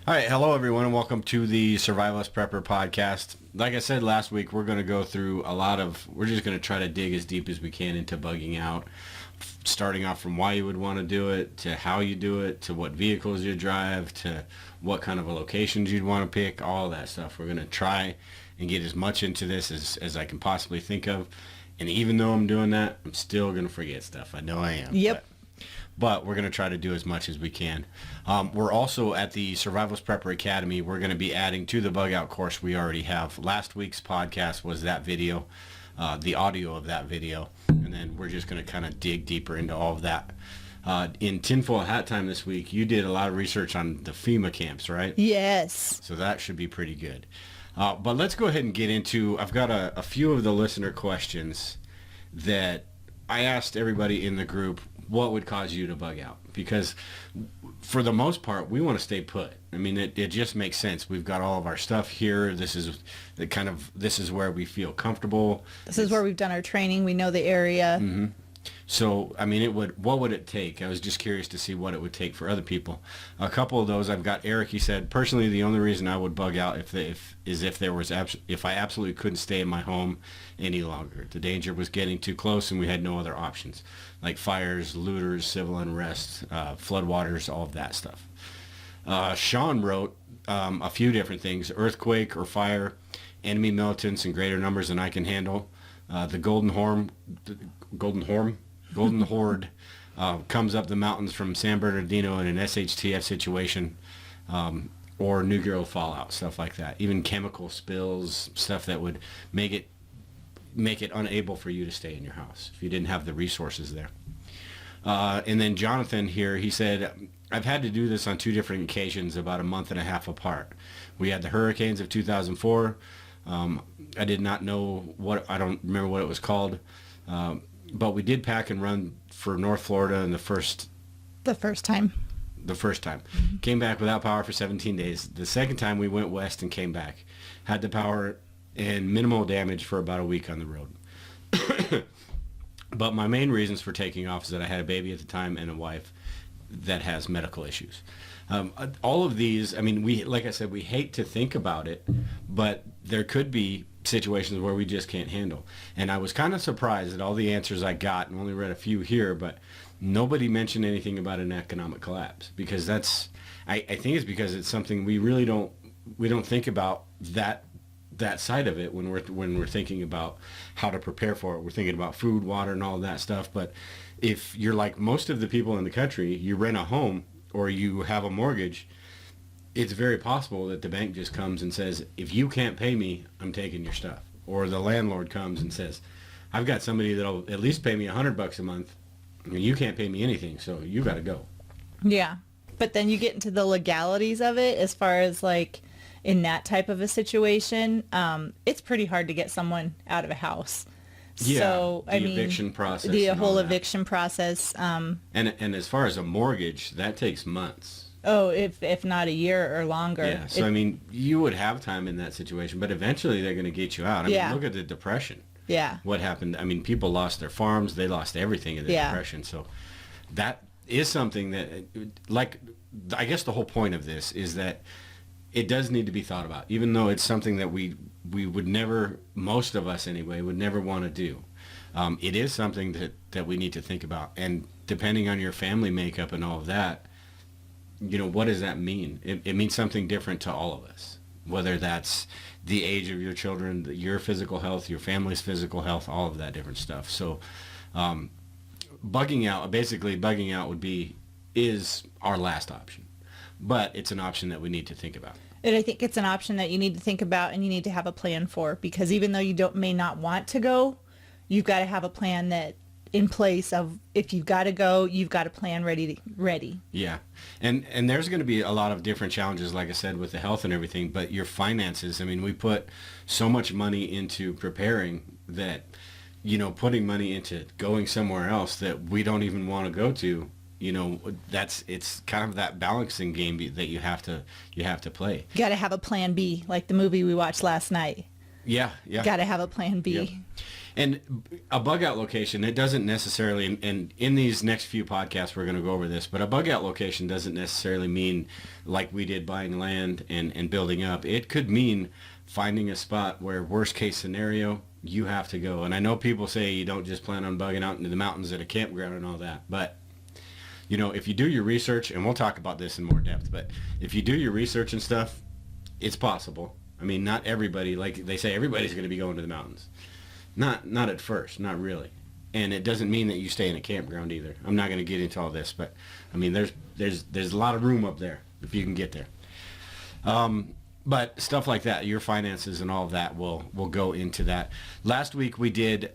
All right, hello everyone, and welcome to the Survivalist Prepper podcast. Like I said last week, we're going to go through we're just going to try to dig as deep as we can into bugging out, starting off from why you would want to do it, to how you do it, to what vehicles you drive, to what kind of locations you'd want to pick, all that stuff. We're going to try and get as much into this as I can possibly think of. And even though I'm doing that, I'm still going to forget stuff. I know I am. Yep. But we're going to try to do as much as we can. We're also at the Survivalist Prepper Academy. We're going to be adding to the Bugout course we already have. Last week's podcast was that video, the audio of that video. And then we're just going to kind of dig deeper into all of that. In Tinfoil Hat Time this week, you did a lot of research on the FEMA camps, right? Yes. So that should be pretty good. But let's go ahead and get into, I've got a few of the listener questions that I asked everybody in the group. What would cause you to bug out? Because for the most part, we want to stay put. I mean, it just makes sense. We've got all of our stuff here. This is where we feel comfortable. This is where we've done our training. We know the area. Mm-hmm. So, I mean, what would it take? I was just curious to see what it would take for other people. A couple of those, I've got Eric. He said, personally, the only reason I would bug out if I absolutely couldn't stay in my home any longer. The danger was getting too close, and we had no other options, like fires, looters, civil unrest, floodwaters, all of that stuff. Sean wrote a few different things: earthquake or fire, enemy militants in greater numbers than I can handle, the Golden Horde comes up the mountains from San Bernardino in an SHTF situation, or nuclear fallout, stuff like that. Even chemical spills, stuff that would make it unable for you to stay in your house if you didn't have the resources there. And then Jonathan here, he said, I've had to do this on two different occasions about a month and a half apart. We had the hurricanes of 2004. I did not know I don't remember what it was called. But we did pack and run for North Florida in the first time. Mm-hmm. Came back without power for 17 days. The second time we went west and came back. Had the power and minimal damage for about a week on the road. But my main reasons for taking off is that I had a baby at the time and a wife that has medical issues. All of these, I mean, like I said, we hate to think about it, but there could be situations where we just can't handle. And I was kind of surprised at all the answers I got, and only read a few here, but nobody mentioned anything about an economic collapse, because I think it's because it's something we really don't think about that side of it when we're thinking about how to prepare for it. We're thinking about food, water, and all that stuff. But if you're like most of the people in the country, you rent a home or you have a mortgage, it's very possible that the bank just comes and says, if you can't pay me, I'm taking your stuff. Or the landlord comes and says, I've got somebody that'll at least pay me $100 a month, and you can't pay me anything, so you got to go. Yeah. But then you get into the legalities of it as far as like in that type of a situation. It's pretty hard to get someone out of a house. Yeah, so, eviction process. The whole eviction process. And as far as a mortgage, that takes months. Oh, if not a year or longer. Yeah, so I mean, you would have time in that situation, but eventually they're going to get you out. I mean, look at the Depression. Yeah. What happened? I mean, people lost their farms. They lost everything in the Depression. So that is something that, like, I guess the whole point of this is that it does need to be thought about, even though it's something that we would never, most of us anyway, would never want to do. It is something that we need to think about. And depending on your family makeup and all of that, you know, what does that mean? It means something different to all of us, whether that's the age of your children, your physical health, your family's physical health, all of that different stuff. So bugging out is our last option, but it's an option that we need to think about. And I think it's an option that you need to think about and you need to have a plan for, because even though you may not want to go, you've got to have a plan that in place of, if you've got to go, you've got a plan ready. Yeah. And there's going to be a lot of different challenges, like I said, with the health and everything, but your finances, I mean, we put so much money into preparing that, you know, putting money into going somewhere else that we don't even want to go to, you know, it's kind of that balancing game that you have to play. You got to have a plan B, like the movie we watched last night. Yeah, yeah. Got to have a plan B. Yep. And a bug out location, it doesn't necessarily, and in these next few podcasts we're going to go over this, but a bug out location doesn't necessarily mean like we did buying land and building up. It could mean finding a spot where worst case scenario, you have to go. And I know people say you don't just plan on bugging out into the mountains at a campground and all that, but you know, if you do your research, and we'll talk about this in more depth, but if you do your research and stuff, it's possible. I mean, not everybody, like they say, everybody's going to be going to the mountains. Not at first, not really. And it doesn't mean that you stay in a campground either. I'm not going to get into all this, but I mean, there's a lot of room up there if you can get there. But stuff like that, your finances and all of that will go into that. Last week we did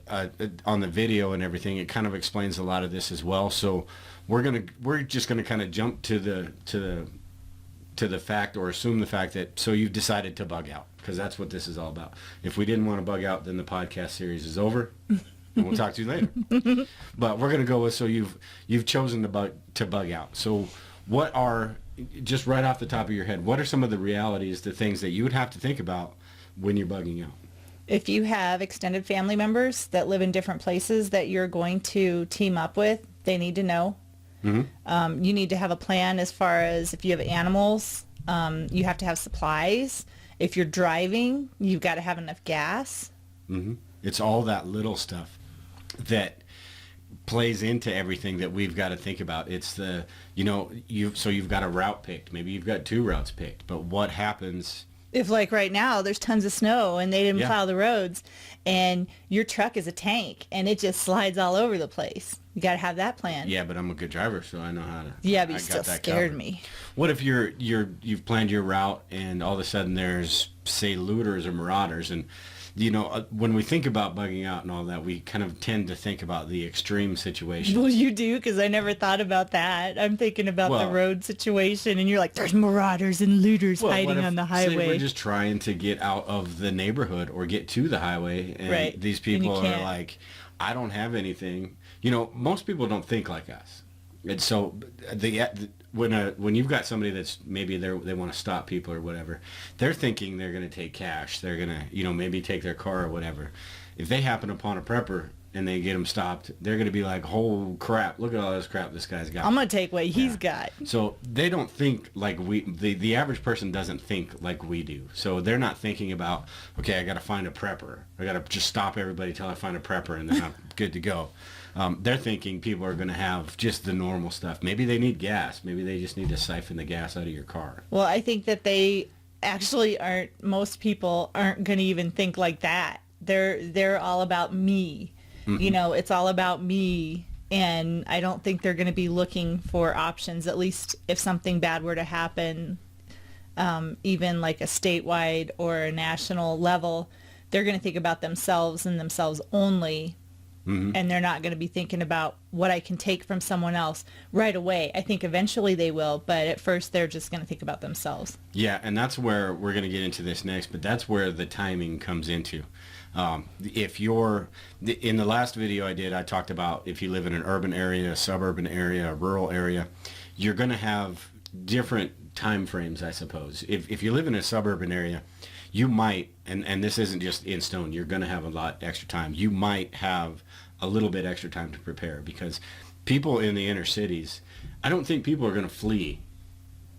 on the video and everything. It kind of explains a lot of this as well. So we're just gonna kind of jump to the fact, or assume the fact that you've decided to bug out, because that's what this is all about. If we didn't want to bug out, then the podcast series is over, and we'll talk to you later. But we're gonna go with you've chosen to bug out. So what are, just right off the top of your head, what are some of the realities, the things that you would have to think about when you're bugging out? If you have extended family members that live in different places that you're going to team up with, they need to know. Mm-hmm. You need to have a plan as far as if you have animals, you have to have supplies. If you're driving, you've got to have enough gas. Mm-hmm. It's all that little stuff that plays into everything that we've got to think about. It's the, you've got a route picked. Maybe you've got 2 routes picked. But what happens if, like right now, there's tons of snow and they didn't plow the roads, and your truck is a tank and it just slides all over the place? You got to have that plan. Yeah, but I'm a good driver, so I know how to. Yeah, but you still scared me. What if you've planned your route and all of a sudden there's, say, looters or marauders, and when we think about bugging out and all that, we kind of tend to think about the extreme situations. Well, you do, because I never thought about that. I'm thinking about the road situation, and you're like, there's marauders and looters hiding on the highway. Say we're just trying to get out of the neighborhood or get to the highway, and these people are like, I don't have anything. Most people don't think like us. And so when you've got somebody that's maybe they want to stop people or whatever, they're thinking they're going to take cash. They're going to, maybe take their car or whatever. If they happen upon a prepper and they get them stopped, they're going to be like, oh crap, look at all this crap this guy's got. I'm going to take what he's got. So they don't think like the average person doesn't think like we do. So they're not thinking about, okay, I got to find a prepper. I got to just stop everybody till I find a prepper and then I'm good to go. They're thinking people are going to have just the normal stuff. Maybe they need gas. Maybe they just need to siphon the gas out of your car. Well, I think that they actually aren't, most people aren't going to even think like that. They're all about me. Mm-hmm. It's all about me. And I don't think they're going to be looking for options, at least if something bad were to happen, even like a statewide or a national level. They're going to think about themselves and themselves only. Mm-hmm. And they're not going to be thinking about what I can take from someone else right away. I think eventually they will, but at first they're just going to think about themselves. Yeah, and that's where we're going to get into this next, but that's where the timing comes into. If you're, in the last video I did, I talked about if you live in an urban area, a suburban area, a rural area, you're going to have different time frames, I suppose. If you live in a suburban area, you might, and this isn't just in stone, you're going to have a lot extra time. You might have a little bit extra time to prepare, because people in the inner cities, I don't think people are going to flee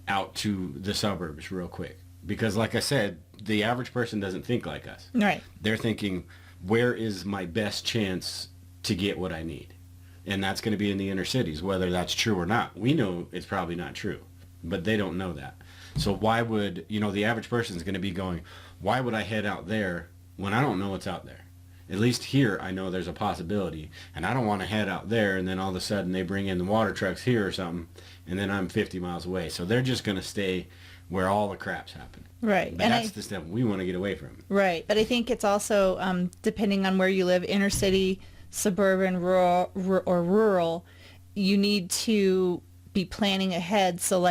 out to the suburbs real quick, because like I said, the average person doesn't think like us. Right. They're thinking, where is my best chance to get what I need? And that's going to be in the inner cities, whether that's true or not. We know it's probably not true, but they don't know that. So why would, the average person is going to be going, why would I head out there when I don't know what's out there? At least here I know there's a possibility, and I don't want to head out there and then all of a sudden they bring in the water trucks here or something, and then I'm 50 miles away. So they're just going to stay where all the crap's happen. Right. But that's the stuff we want to get away from. Right. But I think it's also, depending on where you live, inner city, suburban, rural, you need to be planning ahead. So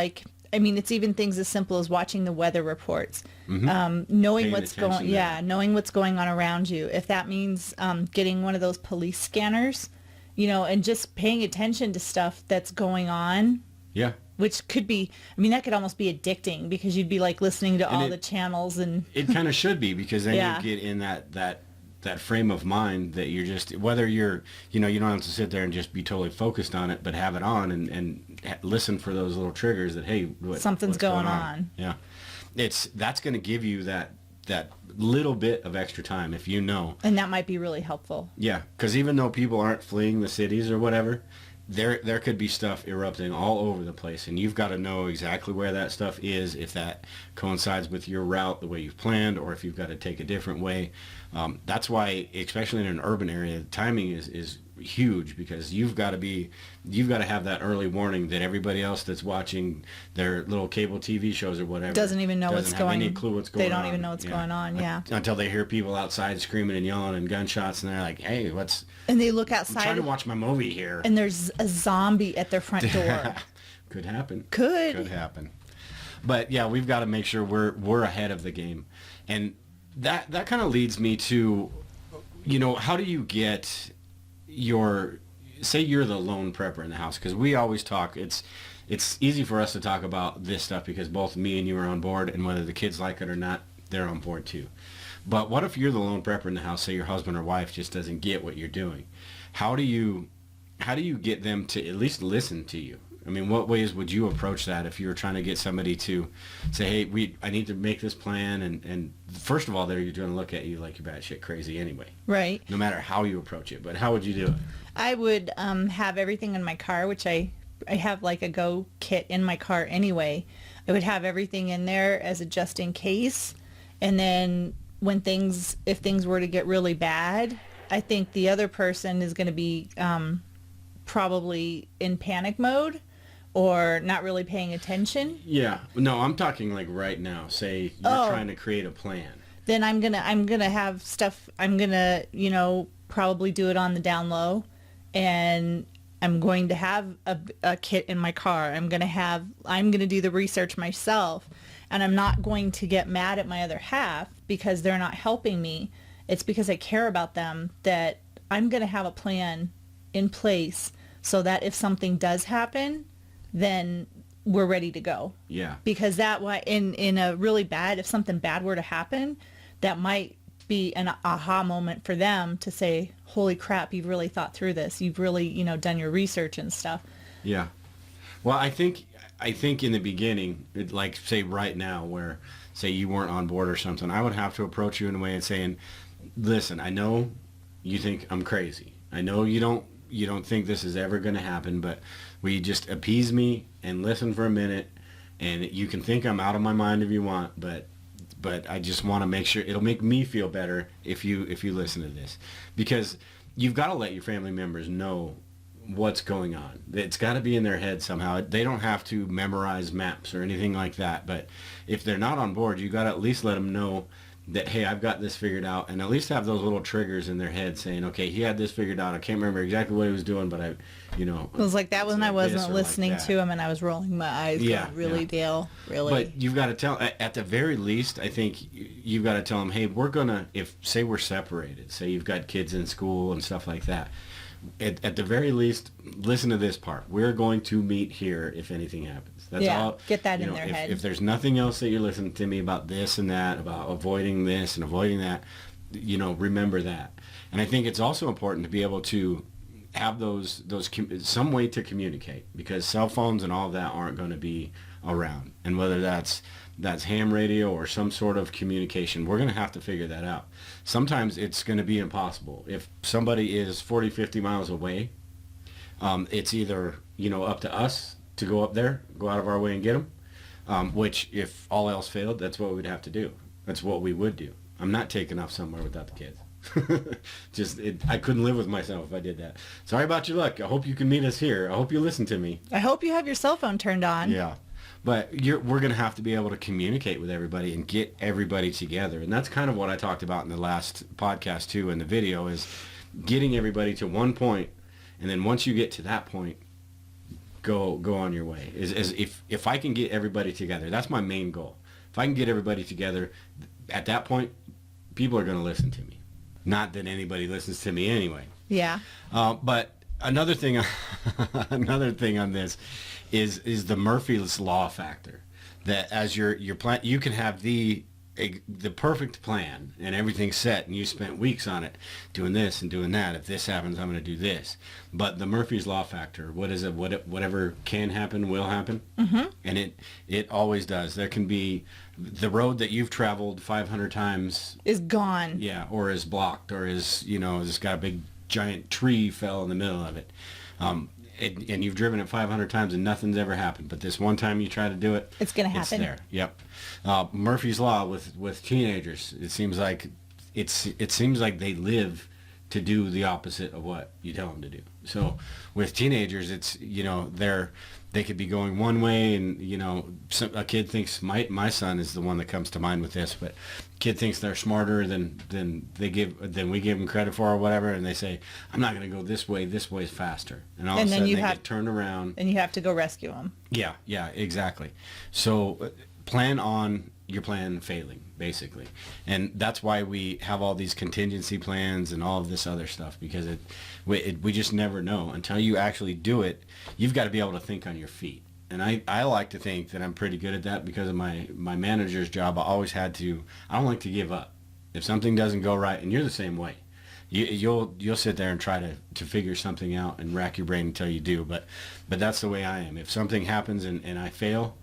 it's even things as simple as watching the weather reports, knowing Paying what's knowing what's going on around you. If that means getting one of those police scanners, and just paying attention to stuff that's going on. Yeah. which could be, I mean, that could almost be addicting because you'd be like listening to all the channels and it kind of should be, because then Yeah. you get in that frame of mind that you're just, whether you're, you don't have to sit there and just be totally focused on it, but have it on and listen for those little triggers that, hey, something's what's going on. Yeah. That's going to give you that little bit of extra time if you know. And that might be really helpful. Yeah, because even though people aren't fleeing the cities or whatever, there could be stuff erupting all over the place, and you've got to know exactly where that stuff is, if that coincides with your route, the way you've planned, or if you've got to take a different way. That's why, especially in an urban area, timing is huge, because you've got to have that early warning that everybody else that's watching their little cable TV shows or whatever Doesn't even know what's going on. Any clue what's going on. They don't even know what's going on, yeah. Until they hear people outside screaming and yelling and gunshots, and they're like, hey, And they look I'm outside. trying to watch my movie here. And there's a zombie at their front door. Could happen. Could happen. But yeah, we've got to make sure we're ahead of the game. And that kind of leads me to, how do you get say you're the lone prepper in the house? Because we always talk, it's easy for us to talk about this stuff because both me and you are on board, and whether the kids like it or not, they're on board too. But what if you're the lone prepper in the house, say your husband or wife just doesn't get what you're doing? How do you get them to at least listen to you? I mean, what ways would you approach that if you were trying to get somebody to say, hey, I need to make this plan, and first of all, they're going to look at you like you're batshit crazy anyway. Right. No matter how you approach it, but how would you do it? I would have everything in my car, which I have like a go kit in my car anyway. I would have everything in there as a just in case, and then if things were to get really bad, I think the other person is going to be probably in panic mode or not really paying attention. Yeah. No, I'm talking like right now. Say you're trying to create a plan. Then I'm gonna have stuff. I'm gonna probably do it on the down low, and I'm going to have a kit in my car. I'm gonna do the research myself, and I'm not going to get mad at my other half because they're not helping me. It's because I care about them that I'm gonna have a plan in place so that if something does happen, then we're ready to go. Yeah. Because that way, in a really bad, if something bad were to happen, that might be an aha moment for them to say, holy crap, you've really thought through this. You've really, done your research and stuff. Yeah. Well, I think in the beginning, like say right now, where say you weren't on board or something, I would have to approach you in a way and saying, listen, I know you think I'm crazy. I know you don't think this is ever going to happen, but will you just appease me and listen for a minute? And you can think I'm out of my mind if you want, but I just want to make sure it'll make me feel better if you listen to this, because you've got to let your family members know what's going on. It's got to be in their head somehow. They don't have to memorize maps or anything like that, but if they're not on board, you got to at least let them know that, hey, I've got this figured out, and at least have those little triggers in their head saying, okay, he had this figured out. I can't remember exactly what he was doing, but It was like that when I wasn't listening to him and I was rolling my eyes. Yeah. Going, really, Dale? Really? But you've got to tell, at the very least, I think you've got to tell them, hey, we're going to, say we're separated, say you've got kids in school and stuff like that, at the very least, listen to this part. We're going to meet here if anything happens. That's all. Get that in their head. If there's nothing else that you're listening to me about this and that, about avoiding this and avoiding that, remember that. And I think it's also important to be able to have some way to communicate, because cell phones and all of that aren't going to be around. And whether that's ham radio or some sort of communication, we're going to have to figure that out. Sometimes it's going to be impossible. If somebody is 40, 50 miles away, it's either, up to us to go up there, go out of our way and get them, which if all else failed, that's what we'd have to do. That's what we would do. I'm not taking off somewhere without the kids. I couldn't live with myself if I did that. Sorry about your luck. I hope you can meet us here. I hope you listen to me. I hope you have your cell phone turned on. Yeah. But we're going to have to be able to communicate with everybody and get everybody together. And that's kind of what I talked about in the last podcast too, in the video, is getting everybody to one point, and then once you get to that point, go on your way. If I can get everybody together, that's my main goal. If I can get everybody together, at that point, people are going to listen to me. Not that anybody listens to me anyway. Yeah. But another thing on this is the Murphy's Law factor. That as your plan, you can have the perfect plan and everything's set, and you spent weeks on it doing this and doing that. If this happens, I'm going to do this. But the Murphy's Law factor, what is it? Whatever can happen will happen, and it always does. There can be the road that you've traveled 500 times is gone. Yeah, or is blocked, or is it's got a big giant tree fell in the middle of it. And you've driven it 500 times and nothing's ever happened. But this one time you try to do it, it's going to happen. It's there. Yep. Murphy's Law with teenagers. It seems like they live to do the opposite of what you tell them to do. So with teenagers, it's they could be going one way, and a kid thinks my son is the one that comes to mind with this, but kid thinks they're smarter than we give them credit for or whatever, and they say, I'm not going to go this way is faster, and all of a sudden they get turned around and you have to go rescue them. Yeah, exactly. So plan on your plan failing, basically, and that's why we have all these contingency plans and all of this other stuff, because we just never know until you actually do it. You've got to be able to think on your feet, and I like to think that I'm pretty good at that because of my manager's job. I don't like to give up. If something doesn't go right, and you're the same way, you'll sit there and try to figure something out and rack your brain until you do, but that's the way I am. If something happens and I fail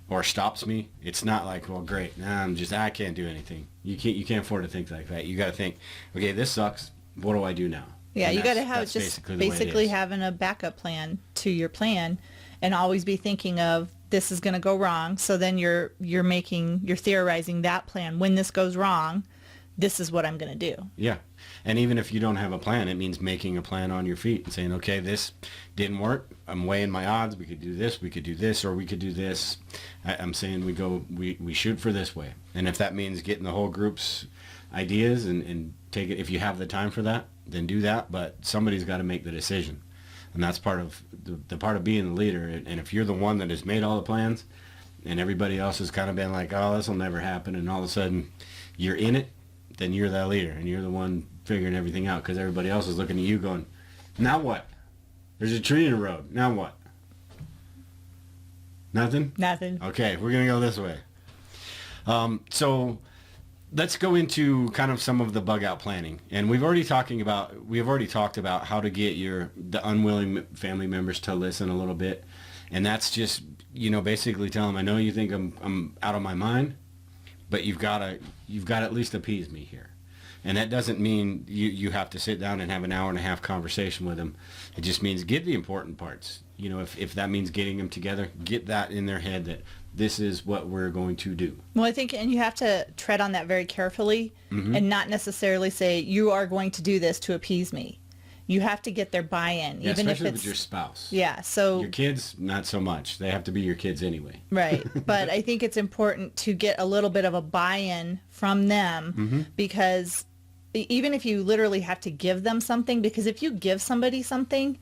or stops me, it's not like, well, great, I can't do anything. You can't afford to think like that. You got to think, okay, this sucks. What do I do now? Yeah, you got to have just basically having a backup plan to your plan, and always be thinking of, this is going to go wrong. So then you're theorizing that plan. When this goes wrong, this is what I'm going to do. Yeah. And even if you don't have a plan, it means making a plan on your feet and saying, okay, this didn't work. I'm weighing my odds. We could do this, or we could do this. I'm saying we shoot for this way. And if that means getting the whole group's ideas and take it, if you have the time for that, then do that. But somebody's got to make the decision. And that's part of the part of being the leader. And if you're the one that has made all the plans and everybody else has kind of been like, oh, this will never happen, and all of a sudden you're in it, then you're that leader and you're the one figuring everything out, because everybody else is looking at you going, now what? There's a tree in the road. Now what? Nothing? Nothing. Okay, we're going to go this way. So let's go into kind of some of the bug out planning. And we've already talked about how to get the unwilling family members to listen a little bit. And that's just, basically tell them, I know you think I'm out of my mind, but you've got to at least appease me here. And that doesn't mean you have to sit down and have an hour and a half conversation with them. It just means get the important parts. If that means getting them together, get that in their head that this is what we're going to do. Well, I think, and you have to tread on that very carefully, and not necessarily say, you are going to do this to appease me. You have to get their buy-in, yeah, even if especially it's with your spouse. Yeah, so your kids, not so much. They have to be your kids anyway. Right, but I think it's important to get a little bit of a buy-in from them, because even if you literally have to give them something, because if you give somebody something,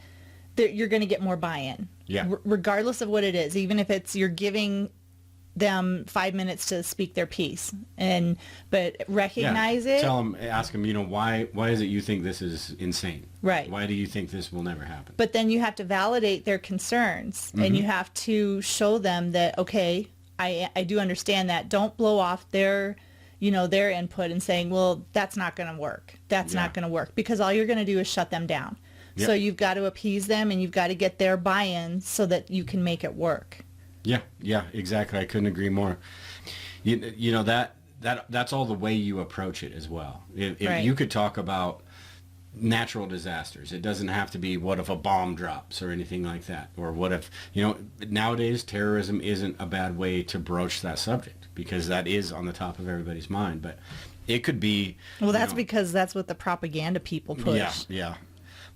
you're going to get more buy-in. Yeah. Regardless of what it is, even if it's you're giving them 5 minutes to speak their piece, but recognize it. Tell them, ask them, why is it you think this is insane? Right. Why do you think this will never happen? But then you have to validate their concerns, and you have to show them that, okay, I do understand that. Don't blow off their input and saying, well, that's not going to work. That's not going to work, because all you're going to do is shut them down. Yep. So you've got to appease them, and you've got to get their buy-in so that you can make it work. Yeah, exactly. I couldn't agree more. That's all the way you approach it as well. If Right. you could talk about natural disasters, it doesn't have to be what if a bomb drops or anything like that, or what if nowadays terrorism isn't a bad way to broach that subject, because that is on the top of everybody's mind. But it could be, well, that's because that's what the propaganda people push. Yeah.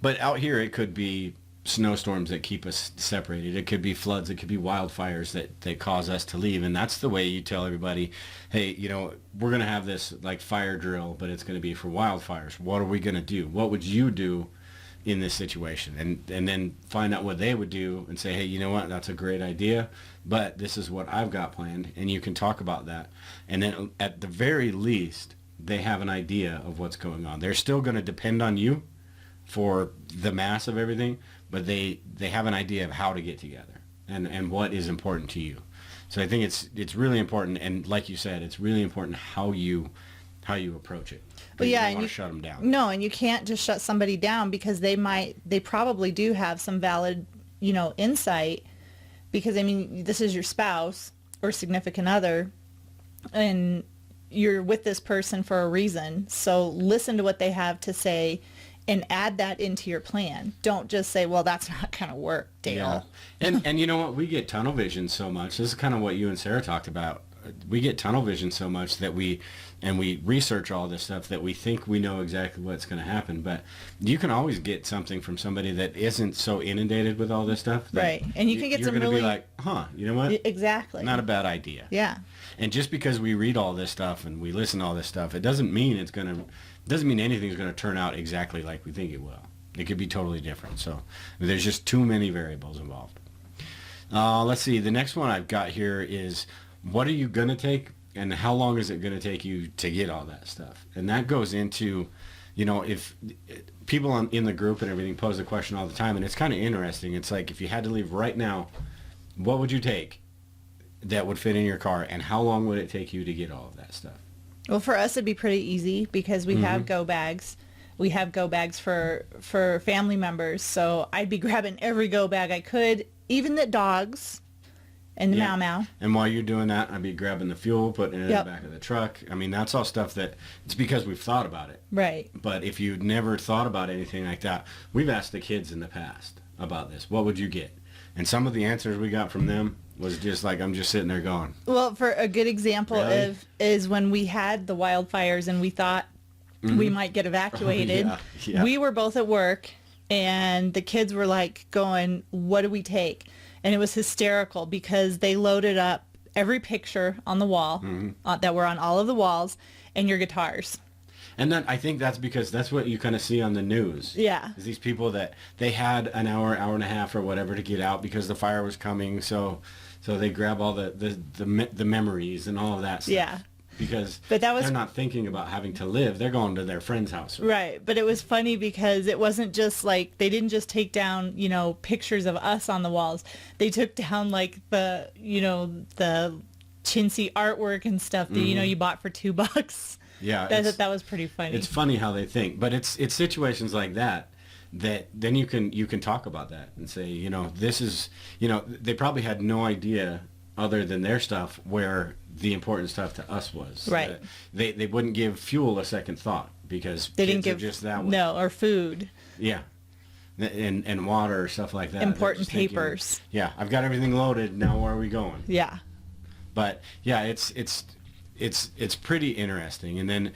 But out here, it could be snowstorms that keep us separated. It could be floods. It could be wildfires that cause us to leave. And that's the way you tell everybody, hey, we're going to have this like fire drill, but it's going to be for wildfires. What are we going to do? What would you do in this situation? And then find out what they would do and say, hey, you know what? That's a great idea, but this is what I've got planned. And you can talk about that. And then at the very least, they have an idea of what's going on. They're still going to depend on you for the mass of everything, but they have an idea of how to get together. and what is important to you. So I think it's really important, and like you said, it's really important how you approach it. Well, yeah, you don't and want you to shut them down. No, and you can't just shut somebody down because they probably do have some valid, insight, because I mean, this is your spouse or significant other, and you're with this person for a reason. So listen to what they have to say and add that into your plan. Don't just say, well, that's not going to work, Dale. Yeah. And you know what? We get tunnel vision so much. This is kind of what you and Sarah talked about. We get tunnel vision so much that we research all this stuff that we think we know exactly what's going to happen. But you can always get something from somebody that isn't so inundated with all this stuff. Right. And you can get some really... You're really... going to be like, you know what? Exactly. Not a bad idea. Yeah. And just because we read all this stuff and we listen to all this stuff, it doesn't mean anything's going to turn out exactly like we think it will. It could be totally different. So there's just too many variables involved. Let's see. The next one I've got here is, what are you going to take and how long is it going to take you to get all that stuff? And that goes into, if people in the group and everything pose the question all the time, and it's kind of interesting. It's like, if you had to leave right now, what would you take that would fit in your car, and how long would it take you to get all of that stuff? Well, for us, it'd be pretty easy because we have go bags. We have go bags for family members. So I'd be grabbing every go bag I could, even the dogs and the Mau Mau. And while you're doing that, I'd be grabbing the fuel, putting it in the back of the truck. I mean, that's all stuff that it's because we've thought about it. Right. But if you've never thought about anything like that, we've asked the kids in the past about this. What would you get? And some of the answers we got from them was just like, I'm just sitting there going. Well, for a good example is when we had the wildfires and we thought we might get evacuated. Yeah. We were both at work and the kids were like going, what do we take? And it was hysterical because they loaded up every picture on the wall that were on all of the walls and your guitars. And then I think that's because that's what you kind of see on the news. Yeah. Is these people that they had an hour and a half or whatever to get out because the fire was coming. So they grab all the memories and all of that stuff. Yeah. Because they're not thinking about having to live. They're going to their friend's house. Right. But it was funny because it wasn't just like, they didn't just take down, pictures of us on the walls. They took down like the chintzy artwork and stuff that, you bought for $2. Yeah. That was pretty funny. It's funny how they think. But it's situations like that then you can talk about that and say, this is, they probably had no idea other than their stuff where the important stuff to us was. Right. They wouldn't give fuel a second thought because they kids didn't give are just that way. No, or food. Yeah. And water or stuff like that. Important papers. Thinking, yeah, I've got everything loaded. Now where are we going? Yeah. But yeah, it's pretty interesting. And then,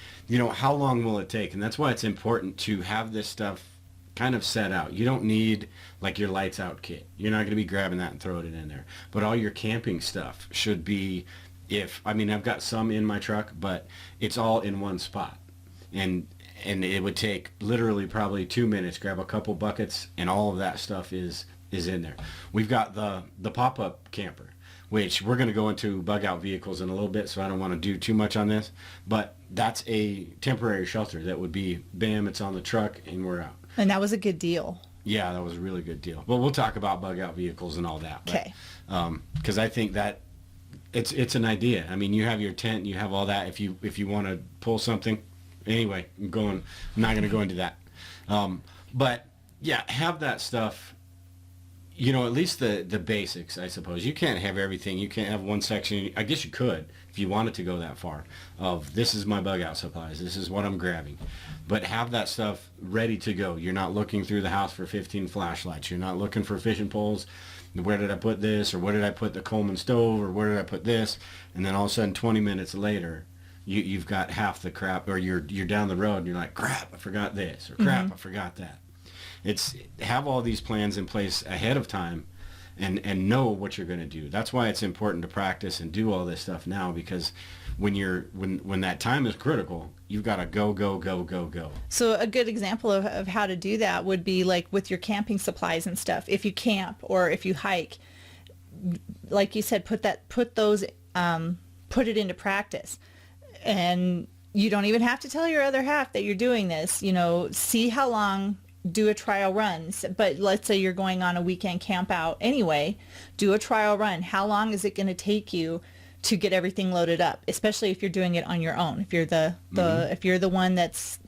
how long will it take? And that's why it's important to have this stuff kind of set out. You don't need like your lights out kit. You're not going to be grabbing that and throwing it in there. But all your camping stuff should be, I've got some in my truck, but it's all in one spot. And it would take literally probably 2 minutes, grab a couple buckets, and all of that stuff is in there. We've got the pop-up camper, which we're going to go into Bugout vehicles in a little bit, so I don't want to do too much on this. But that's a temporary shelter that would be, bam, it's on the truck, and we're out. And that was a good deal. Yeah, that was a really good deal. But we'll talk about Bugout vehicles and all that. Okay. Because I think that it's an idea. I mean, you have your tent, you have all that. If you want to pull something, anyway, I'm not going to go into that. But yeah, have that stuff. At least the basics, I suppose. You can't have everything. You can't have one section. I guess you could if you wanted to go that far. Of this is my Bugout supplies. This is what I'm grabbing. But have that stuff ready to go. You're not looking through the house for 15 flashlights. You're not looking for fishing poles. Where did I put this? Or where did I put the Coleman stove? Or where did I put this? And then all of a sudden, 20 minutes later, you've got half the crap. Or you're down the road and you're like, crap, I forgot this. Or crap, I forgot that. It's have all these plans in place ahead of time and know what you're going to do. That's why it's important to practice and do all this stuff now, because when that time is critical, you've got to go. So a good example of how to do that would be like with your camping supplies and stuff. If you camp or if you hike, like you said, put it into practice. And you don't even have to tell your other half that you're doing this. See how long do a trial run. But let's say you're going on a weekend camp out anyway, do a trial run. How long is it going to take you to get everything loaded up, especially if you're doing it on your own? If you're if you're the one that's,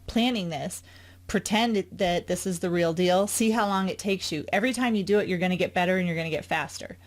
planning this, pretend that this is the real deal. See how long it takes you. Every time you do it, you're going to get better and you're going to get faster.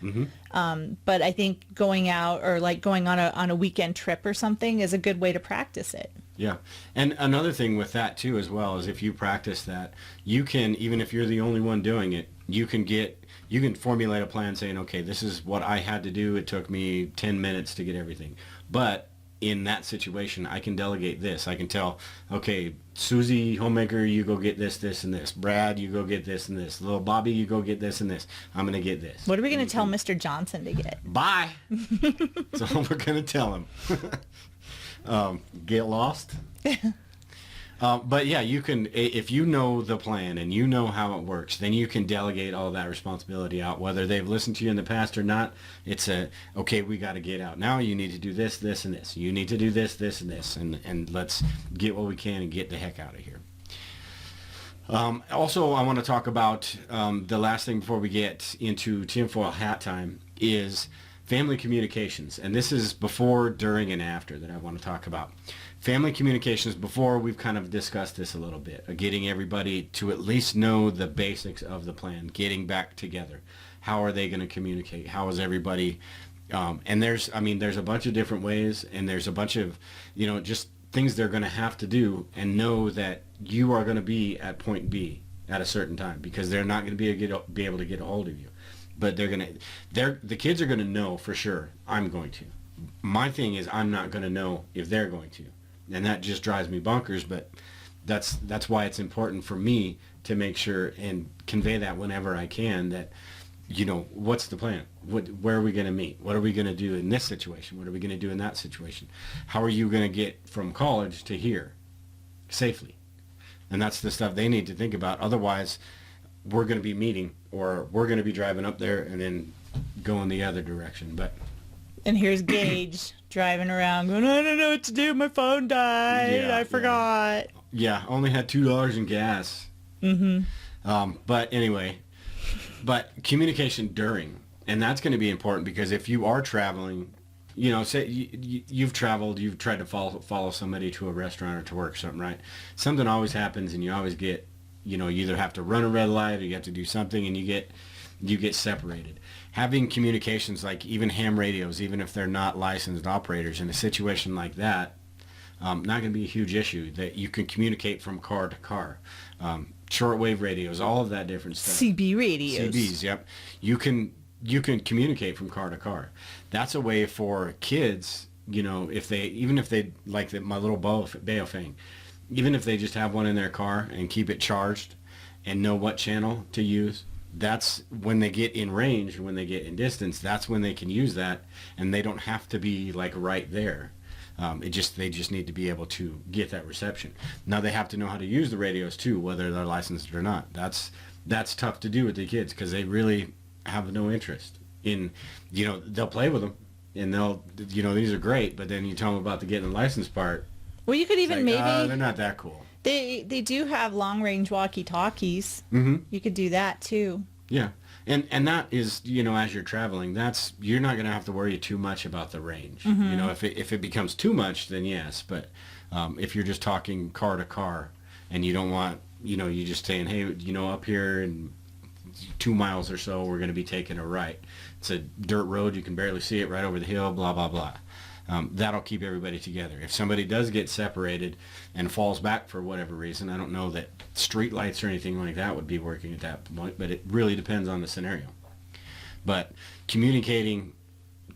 But I think going out or like going on a weekend trip or something is a good way to practice it. Yeah. And another thing with that too as well is if you practice that, you can, even if you're the only one doing it, you can formulate a plan saying, okay, this is what I had to do. It took me 10 minutes to get everything. But in that situation, I can delegate this. I can tell, okay, Susie, homemaker, you go get this, this, and this. Brad, you go get this and this. Little Bobby, you go get this and this. I'm going to get this. What are we going to tell Mr. Johnson to get? Bye. That's all we're going to tell him. Get lost. But yeah, you can, if you know the plan and you know how it works, then you can delegate all that responsibility out. Whether they've listened to you in the past or not, it's okay, we got to get out now. You need to do this, this, and this. You need to do this, this, and this. And let's get what we can and get the heck out of here. Also, I want to talk about the last thing before we get into tinfoil hat time is family communications. And this is before, during, and after that I want to talk about. Family communications, before we've kind of discussed this a little bit, getting everybody to at least know the basics of the plan, getting back together. How are they going to communicate? How is everybody? And there's a bunch of different ways, and there's a bunch of, just things they're going to have to do and know that you are going to be at point B at a certain time because they're not going to be able to get a hold of you. But the kids are going to know for sure I'm going to. My thing is I'm not going to know if they're going to. And that just drives me bonkers, but that's why it's important for me to make sure and convey that whenever I can that, what's the plan? Where are we going to meet? What are we going to do in this situation? What are we going to do in that situation? How are you going to get from college to here safely? And that's the stuff they need to think about. Otherwise, we're going to be meeting or we're going to be driving up there and then going the other direction. And here's Gage driving around going, I don't know what to do. My phone died. I forgot. Yeah, only had $2 in gas. But anyway, communication during. And that's going to be important because if you are traveling, say you've traveled, you've tried to follow somebody to a restaurant or to work or something, right? Something always happens and you always get, you either have to run a red light or you have to do something and you get separated. Having communications like even ham radios, even if they're not licensed operators, in a situation like that, not going to be a huge issue. That you can communicate from car to car. Shortwave radios, all of that different stuff. CB radios. CBs, yep. You can communicate from car to car. That's a way for kids, if they like my little Baofeng, even if they just have one in their car and keep it charged and know what channel to use. That's when they get in range, when they get in distance, that's when they can use that, and they don't have to be like right there. They just need to be able to get that reception. Now they have to know how to use the radios too, whether they're licensed or not. That's tough to do with the kids because they really have no interest in, they'll play with them and they'll, these are great, but then you tell them about the getting the license part. Well, you could even they're not that cool. They do have long-range walkie-talkies. You could do that too. Yeah. And that is, as you're traveling, you're not going to have to worry too much about the range. If it becomes too much, then yes. But if you're just talking car to car and you don't want, you just saying, hey, up here in 2 miles or so, we're going to be taking a right. It's a dirt road. You can barely see it right over the hill, blah, blah, blah. That'll keep everybody together. If somebody does get separated and falls back for whatever reason, I don't know that street lights or anything like that would be working at that point, but it really depends on the scenario. But communicating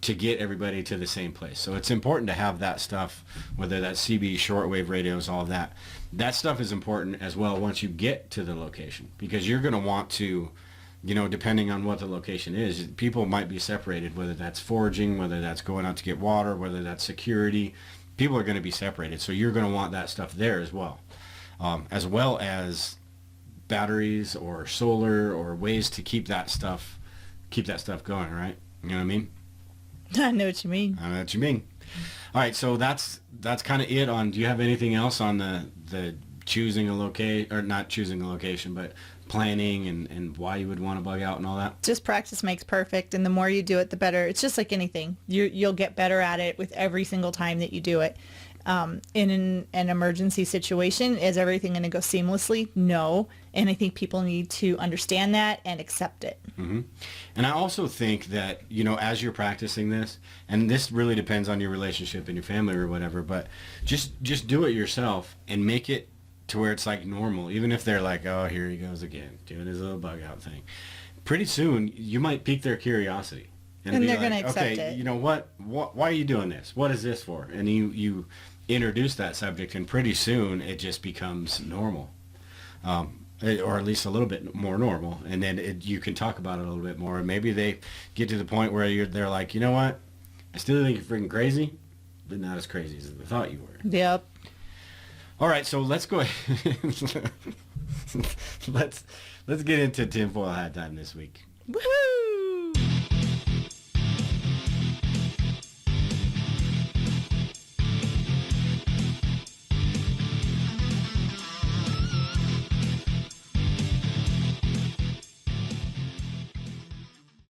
to get everybody to the same place. So it's important to have that stuff, whether that's CB, shortwave radios, all of that. That stuff is important as well once you get to the location because you're going to want to, depending on what the location is, people might be separated, whether that's foraging, whether that's going out to get water, whether that's security. People are going to be separated. So you're going to want that stuff there as well as batteries or solar or ways to keep that stuff going, right? You know what I mean? I know what you mean. I know what you mean. All right, so that's kind of it on, do you have anything else on the choosing a location, or not choosing a location, but planning and why you would want to bug out and all that? Just practice makes perfect, and the more you do it, the better. It's just like anything. You'll get better at it with every single time that you do it. In an emergency situation, is everything going to go seamlessly? No. And I think people need to understand that and accept it. Mm-hmm. And I also think that, as you're practicing this, and this really depends on your relationship and your family or whatever, but just do it yourself and make it to where it's like normal. Even if they're like, oh, here he goes again, doing his little bug out thing. Pretty soon, you might pique their curiosity. And be they're like, going to accept okay, it. you know what? Why are you doing this? What is this for? And you introduce that subject, and pretty soon it just becomes normal. Or at least a little bit more normal, and then you can talk about it a little bit more, and maybe they get to the point where they're like, you know what, I still think you're freaking crazy, but not as crazy as I thought you were. Yep. All right, so let's go ahead. let's get into tinfoil hat time this week. Woohoo!